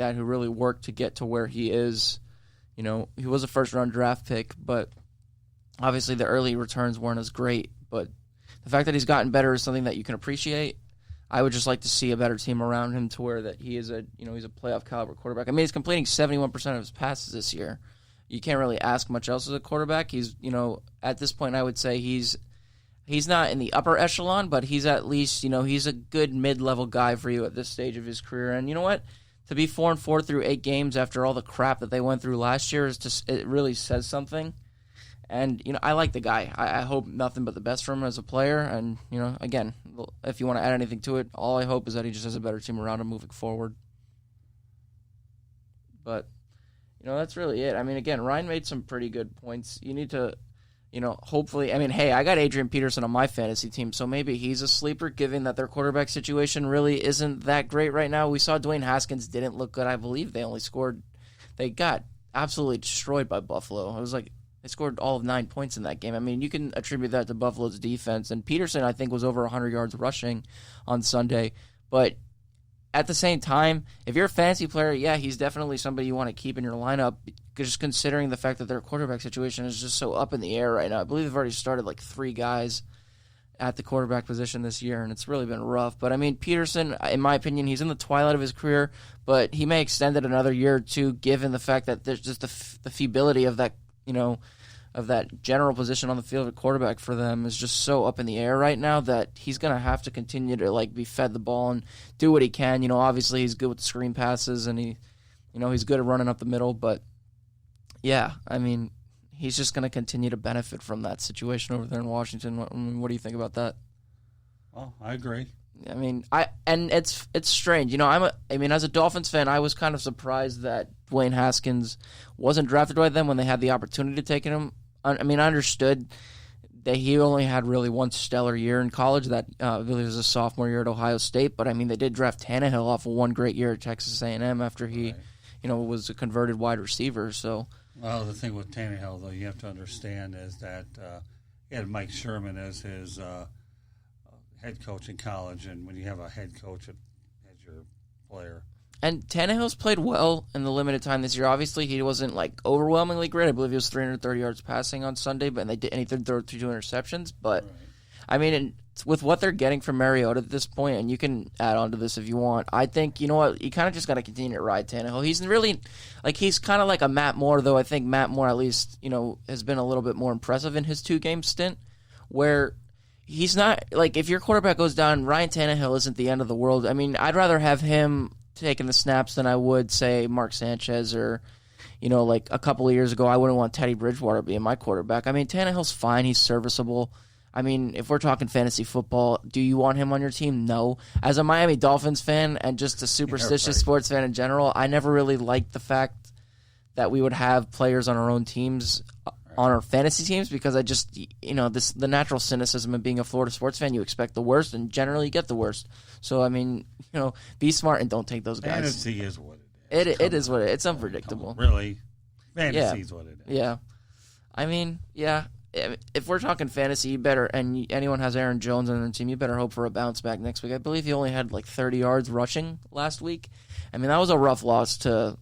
that who really worked to get to where he is. You know, he was a first-round draft pick, but obviously the early returns weren't as great. But the fact that he's gotten better is something that you can appreciate. I would just like to see a better team around him to where that he is he's a playoff caliber quarterback. I mean, he's completing 71% of his passes this year. You can't really ask much else as a quarterback. He's, at this point, I would say he's not in the upper echelon, but he's at least, he's a good mid-level guy for you at this stage of his career. And you know what? To be 4-4 through 8 games after all the crap that they went through last year it really says something. And, I like the guy. I hope nothing but the best for him as a player. And, again, if you want to add anything to it, all I hope is that he just has a better team around him moving forward. But, that's really it. I mean, again, Ryan made some pretty good points. You need to, hopefully, hey, I got Adrian Peterson on my fantasy team, so maybe he's a sleeper given that their quarterback situation really isn't that great right now. We saw Dwayne Haskins didn't look good. I believe they got absolutely destroyed by Buffalo. It was like, they scored all of 9 points in that game. I mean, you can attribute that to Buffalo's defense. And Peterson, I think, was over 100 yards rushing on Sunday. But at the same time, if you're a fantasy player, yeah, he's definitely somebody you want to keep in your lineup, just considering the fact that their quarterback situation is just so up in the air right now. I believe they've already started like 3 guys at the quarterback position this year, and it's really been rough. But, I mean, Peterson, in my opinion, he's in the twilight of his career, but he may extend it another year or two given the fact that there's just the feasibility of that, of that general position on the field at quarterback for them is just so up in the air right now that he's going to have to continue to be fed the ball and do what he can. Obviously he's good with the screen passes and he's good at running up the middle, but yeah, I mean, he's just going to continue to benefit from that situation over there in Washington. What do you think about that? Oh, I agree. I mean, it's strange. As a Dolphins fan, I was kind of surprised that Dwayne Haskins wasn't drafted by them when they had the opportunity to take him. I understood that he only had really one stellar year in college. That I believe was a sophomore year at Ohio State. But they did draft Tannehill off of one great year at Texas A&M after he, was a converted wide receiver. So, well, the thing with Tannehill, though, you have to understand is that he had Mike Sherman as his head coach in college, and when you have a head coach as your player. And Tannehill's played well in the limited time this year. Obviously, he wasn't overwhelmingly great. I believe he was 330 yards passing on Sunday, and he did throw 2 interceptions. But right. With what they're getting from Mariota at this point, and you can add on to this if you want, I think you kind of just got to continue to ride Tannehill. He's really he's kind of like a Matt Moore, though. I think Matt Moore at least has been a little bit more impressive in his 2-game stint, where he's not if your quarterback goes down, Ryan Tannehill isn't the end of the world. I'd rather have him taking the snaps than I would say Mark Sanchez or a couple of years ago I wouldn't want Teddy Bridgewater being my quarterback. Tannehill's fine, he's serviceable. If we're talking fantasy football, do you want him on your team? No. As a Miami Dolphins fan and just a superstitious sports fan in general, I never really liked the fact that we would have players on our own teams on our fantasy teams because I just, the natural cynicism of being a Florida sports fan, you expect the worst and generally you get the worst. So, be smart and don't take those guys. Fantasy is what it is. It is what it is. It's unpredictable. Really? Fantasy is what it is. Yeah. If we're talking fantasy, you better, and anyone has Aaron Jones on their team, you better hope for a bounce back next week. I believe he only had 30 yards rushing last week. That was a rough loss to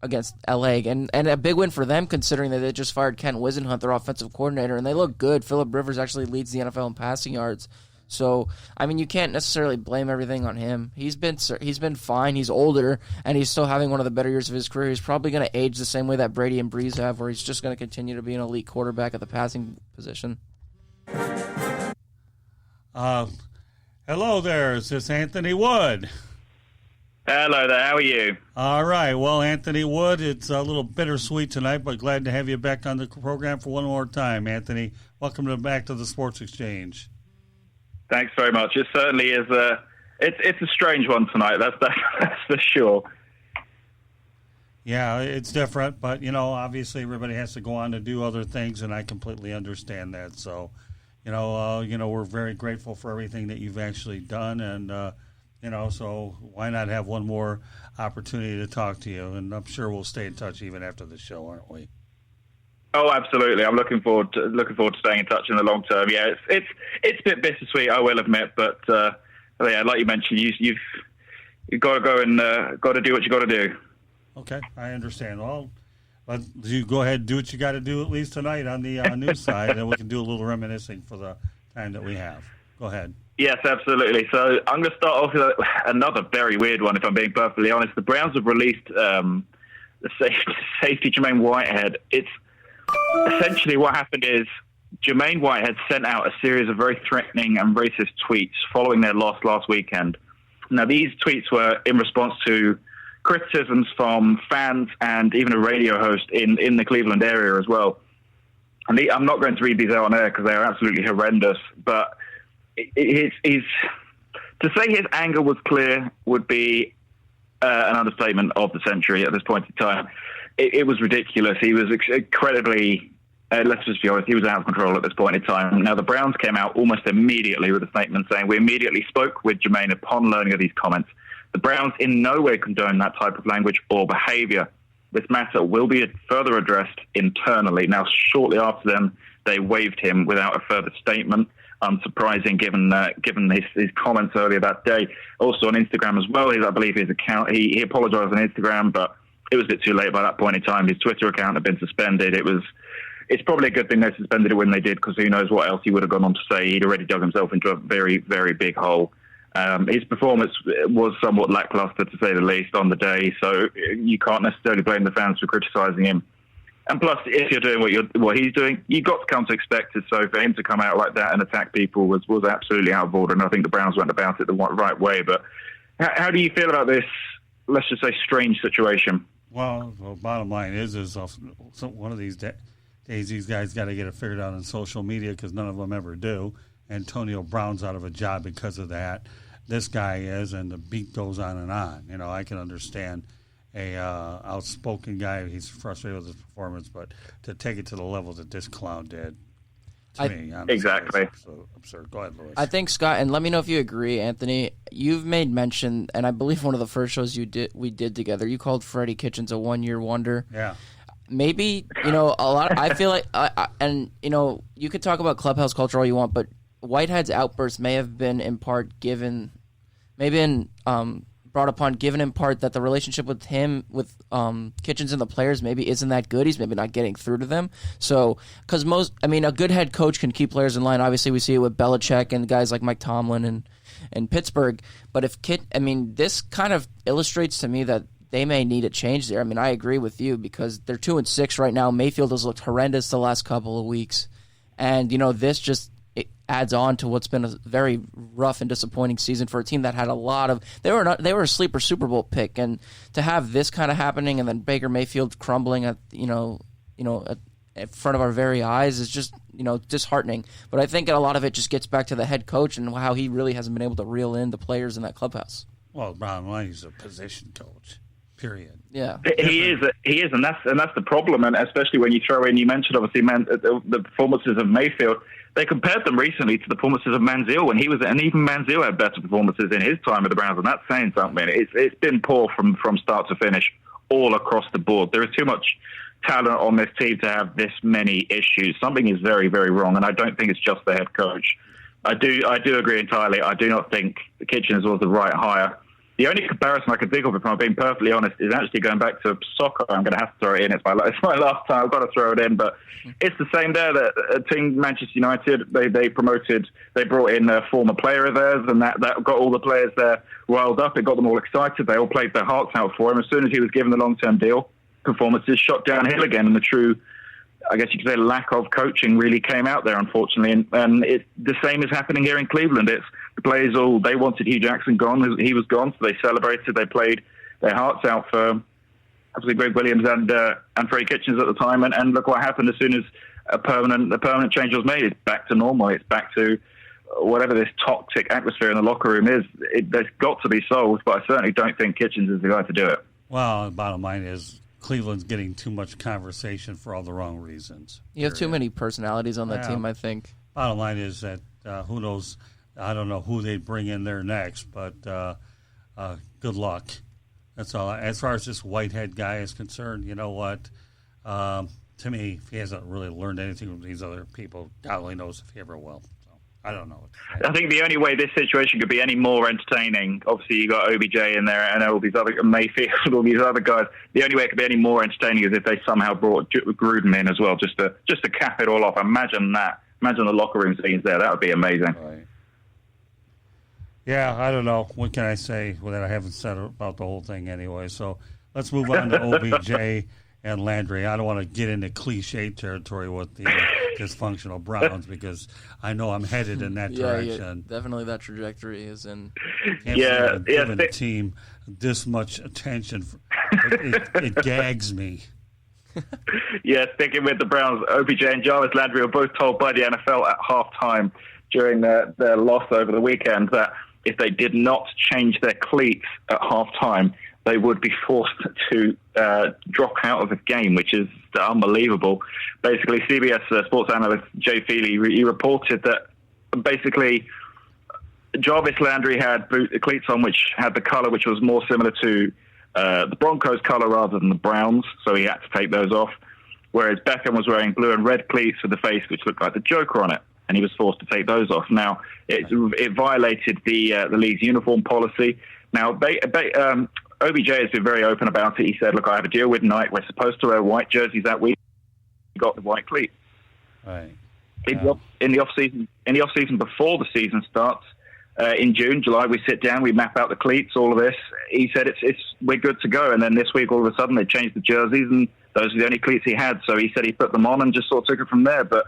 against LA, and a big win for them considering that they just fired Ken Wisenhunt, their offensive coordinator, and they look good. Phillip Rivers actually leads the NFL in passing yards. So, you can't necessarily blame everything on him. He's been fine. He's older, and he's still having one of the better years of his career. He's probably going to age the same way that Brady and Breeze have, where he's just going to continue to be an elite quarterback at the passing position. Hello there. Is this Anthony Wood? Hello there. How are you? All right. Well, Anthony Wood, it's a little bittersweet tonight, but glad to have you back on the program for one more time, Anthony. Welcome back to the Sports Exchange. Thanks very much. It certainly is it's a strange one tonight. That's for sure. Yeah, it's different, but obviously everybody has to go on to do other things, and I completely understand that. So, we're very grateful for everything that you've actually done, and so why not have one more opportunity to talk to you? And I'm sure we'll stay in touch even after the show, aren't we? Oh, absolutely. I'm looking forward to staying in touch in the long term. Yeah, it's a bit bittersweet, I will admit, but yeah, like you mentioned, you got to go and got to do what you got to do. Okay, I understand. Well, you go ahead and do what you got to do at least tonight on the news side, and we can do a little reminiscing for the time that we have. Go ahead. Yes, absolutely. So I'm going to start off with another very weird one, if I'm being perfectly honest. The Browns have released the safety Jermaine Whitehead. It's essentially what happened is Jermaine Whitehead sent out a series of very threatening and racist tweets following their loss last weekend. Now, these tweets were in response to criticisms from fans and even a radio host in the Cleveland area as well. And I'm not going to read these out on air because they are absolutely horrendous, but to say his anger was clear would be an understatement of the century at this point in time. It was ridiculous. He was incredibly, let's just be honest, he was out of control at this point in time. Now, the Browns came out almost immediately with a statement saying, "We immediately spoke with Jermaine upon learning of these comments. The Browns in no way condone that type of language or behavior. This matter will be further addressed internally." Now, shortly after then, they waived him without a further statement. Unsurprising, given his comments earlier that day. Also on Instagram as well, I believe his account, he apologized on Instagram, but it was a bit too late by that point in time. His Twitter account had been suspended. It's probably a good thing they suspended it when they did, because who knows what else he would have gone on to say. He'd already dug himself into a very, very big hole. His performance was somewhat lackluster, to say the least, on the day, so you can't necessarily blame the fans for criticizing him. And plus, if you're doing what he's doing, you've got to come to expect it. So for him to come out like that and attack people was absolutely out of order, and I think the Browns went about it the right way. But how do you feel about this, let's just say, strange situation? Well, bottom line is one of these days these guys got to get it figured out on social media, because none of them ever do. Antonio Brown's out of a job because of that. This guy is, and the beat goes on and on. You know, I can understand a outspoken guy, he's frustrated with his performance, but to take it to the level that this clown did, to me, honestly, exactly, so absurd. Go ahead, Louis. I think, Scott, and let me know if you agree, Anthony, you've made mention, and I believe one of the first shows we did together, you called Freddie Kitchens a one-year wonder. Yeah. Maybe, a lot, I feel like, and, you could talk about clubhouse culture all you want, but Whitehead's outburst may have been in part brought upon, given in part that the relationship with Kitchens and the players maybe isn't that good. He's maybe not getting through to them. So, because a good head coach can keep players in line. Obviously, we see it with Belichick and guys like Mike Tomlin and Pittsburgh. But this kind of illustrates to me that they may need a change there. I mean, I agree with you, because they're 2-6 right now. Mayfield has looked horrendous the last couple of weeks. And, this just adds on to what's been a very rough and disappointing season for a team that had a lot of they were a sleeper Super Bowl pick, and to have this kind of happening and then Baker Mayfield crumbling at in front of our very eyes is just disheartening. But I think a lot of it just gets back to the head coach and how he really hasn't been able to reel in the players in that clubhouse. Well, bottom line, he's a position coach. Period. Yeah, he is, and that's the problem. And especially when you throw in, you mentioned obviously the performances of Mayfield. They compared them recently to the performances of Manziel when he was, and even Manziel had better performances in his time with the Browns, and that's saying something. It's been poor from start to finish, all across the board. There is too much talent on this team to have this many issues. Something is very, very wrong, and I don't think it's just the head coach. I do agree entirely. I do not think Kitchens was the right hire. The only comparison I can think of, if I'm being perfectly honest, is actually going back to soccer. I'm going to have to throw it in. It's my last time. I've got to throw it in. But it's the same there. That a team, Manchester United, they brought in a former player of theirs, and that got all the players there riled up. It got them all excited. They all played their hearts out for him. As soon as he was given the long-term deal, performances shot downhill again, and the true, I guess you could say, lack of coaching really came out there, unfortunately. And the same is happening here in Cleveland. It's the players they wanted Hugh Jackson gone. He was gone, so they celebrated. They played their hearts out for obviously Greg Williams and Freddie Kitchens at the time. And look what happened as soon as a permanent change was made. It's back to normal. It's back to whatever this toxic atmosphere in the locker room is. There's got to be solved, but I certainly don't think Kitchens is the guy to do it. Well, the bottom line is Cleveland's getting too much conversation for all the wrong reasons. You have too many personalities on that team, I think. Bottom line is that who knows? I don't know who they bring in there next, but good luck. That's all. As far as this Whitehead guy is concerned, you know what? To me, if he hasn't really learned anything from these other people, God only knows if he ever will. So I don't know. I think the only way this situation could be any more entertaining, obviously you got OBJ in there and all these other Mayfield, all these other guys. The only way it could be any more entertaining is if they somehow brought Gruden in as well, just to cap it all off. Imagine that. Imagine the locker room scenes there. That would be amazing. Right. Yeah, I don't know. What can I say that I haven't said about the whole thing anyway? So let's move on to OBJ and Landry. I don't want to get into cliche territory with the dysfunctional Browns because I know I'm headed in that direction. Yeah, definitely that trajectory is in. Giving the team this much attention, it gags me. Yeah, sticking with the Browns, OBJ and Jarvis Landry were both told by the NFL at halftime during their loss over the weekend that if they did not change their cleats at halftime, they would be forced to drop out of the game, which is unbelievable. Basically, CBS sports analyst Jay Feely, he reported that basically Jarvis Landry had cleats on which had the color which was more similar to the Broncos color rather than the Browns, so he had to take those off. Whereas Beckham was wearing blue and red cleats with the face which looked like the Joker on it, and he was forced to take those off. Now, it violated the league's uniform policy. Now, OBJ has been very open about it. He said, look, I have a deal with Nike. We're supposed to wear white jerseys that week. We got the white cleats. Right. In the off-season before the season starts, in June, July, we sit down, we map out the cleats, all of this. He said we're good to go. And then this week, all of a sudden, they changed the jerseys, and those are the only cleats he had. So he said he put them on and just sort of took it from there. But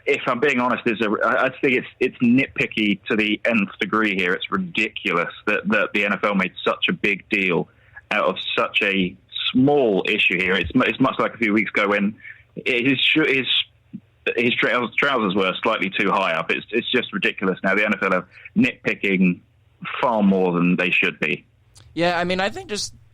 if I'm being honest, I think it's nitpicky to the nth degree here. It's ridiculous that the NFL made such a big deal out of such a small issue here. It's much like a few weeks ago when his trousers were slightly too high up. It's just ridiculous now. The NFL are nitpicking far more than they should be. Yeah, I mean, I think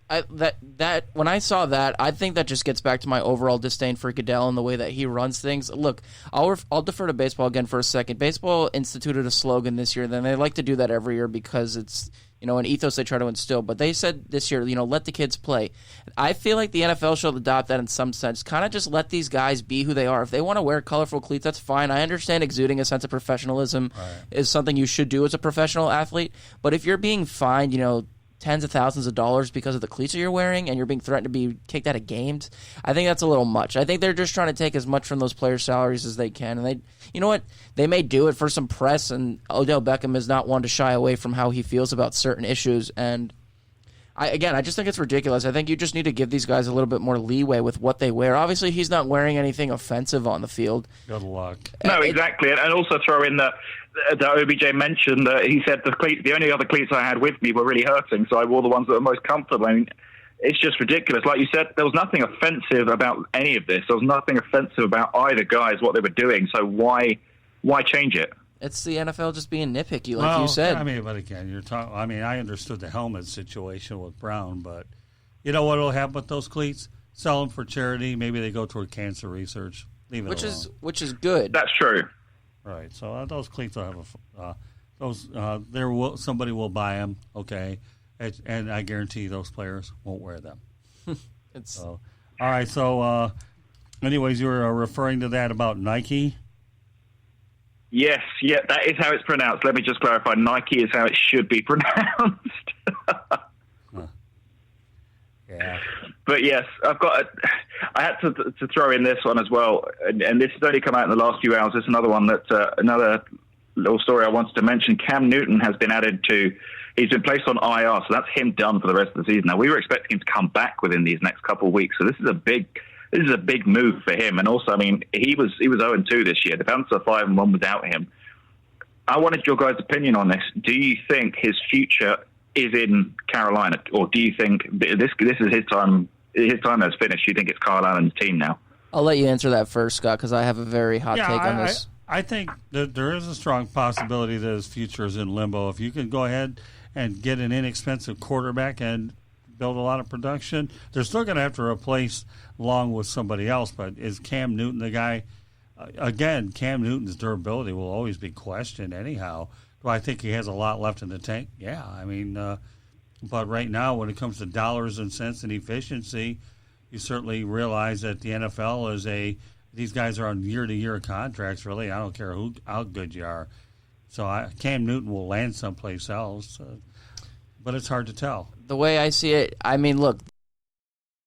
that when I saw that, I think that just gets back to my overall disdain for Goodell and the way that he runs things. Look, I'll defer to baseball again for a second. Baseball instituted a slogan this year, then they like to do that every year because it's an ethos they try to instill. But they said this year, let the kids play. I feel like the NFL should adopt that in some sense. Kind of just let these guys be who they are. If they want to wear colorful cleats, that's fine. I understand exuding a sense of professionalism is something you should do as a professional athlete. But if you're being fined, tens of thousands of dollars because of the cleats that you're wearing and you're being threatened to be kicked out of games, I think that's a little much. I think they're just trying to take as much from those players' salaries as they can. And they may do it for some press, and Odell Beckham is not one to shy away from how he feels about certain issues. And I just think it's ridiculous. I think you just need to give these guys a little bit more leeway with what they wear. Obviously, he's not wearing anything offensive on the field. Good luck. No, exactly. And also throw in that OBJ mentioned that he said the only other cleats I had with me were really hurting, so I wore the ones that were most comfortable. I mean, it's just ridiculous. Like you said, there was nothing offensive about any of this. There was nothing offensive about either guys, what they were doing. So why change it? It's the NFL just being nitpicky, like you said. I mean, but again, you're talking. I mean, I understood the helmet situation with Brown, but you know what will happen with those cleats? Sell them for charity. Maybe they go toward cancer research. Leave it alone. Which is good. That's true. Right. So those cleats will have somebody will buy them. Okay, and I guarantee those players won't wear them. All right. So, anyways, you were referring to that about Nike. Yes, yeah, that is how it's pronounced. Let me just clarify. Nike is how it should be pronounced. Yeah. But yes, I had to throw in this one as well, and this has only come out in the last few hours. There's another one another little story I wanted to mention. Cam Newton has been he's been placed on IR, so that's him done for the rest of the season. Now, we were expecting him to come back within these next couple of weeks, so this is a big move for him. And also, I mean, he was 0-2 this year. The Panthers are 5-1 without him. I wanted your guys' opinion on this. Do you think his future is in Carolina, or do you think this is his time? His time has finished. Do you think it's Kyle Allen's team now? I'll let you answer that first, Scott, because I have a very hot take on this. I think that there is a strong possibility that his future is in limbo. If you can go ahead and get an inexpensive quarterback and build a lot of production, they're still going to have to replace Long with somebody else. But is Cam Newton the guy? Again, Cam Newton's durability will always be questioned anyhow. Do I think he has a lot left in the tank? Yeah, I mean, but right now when it comes to dollars and cents and efficiency, you certainly realize that the NFL these guys are on year-to-year contracts, really. I don't care how good you are. So Cam Newton will land someplace else, but it's hard to tell. The way I see it, I mean, look,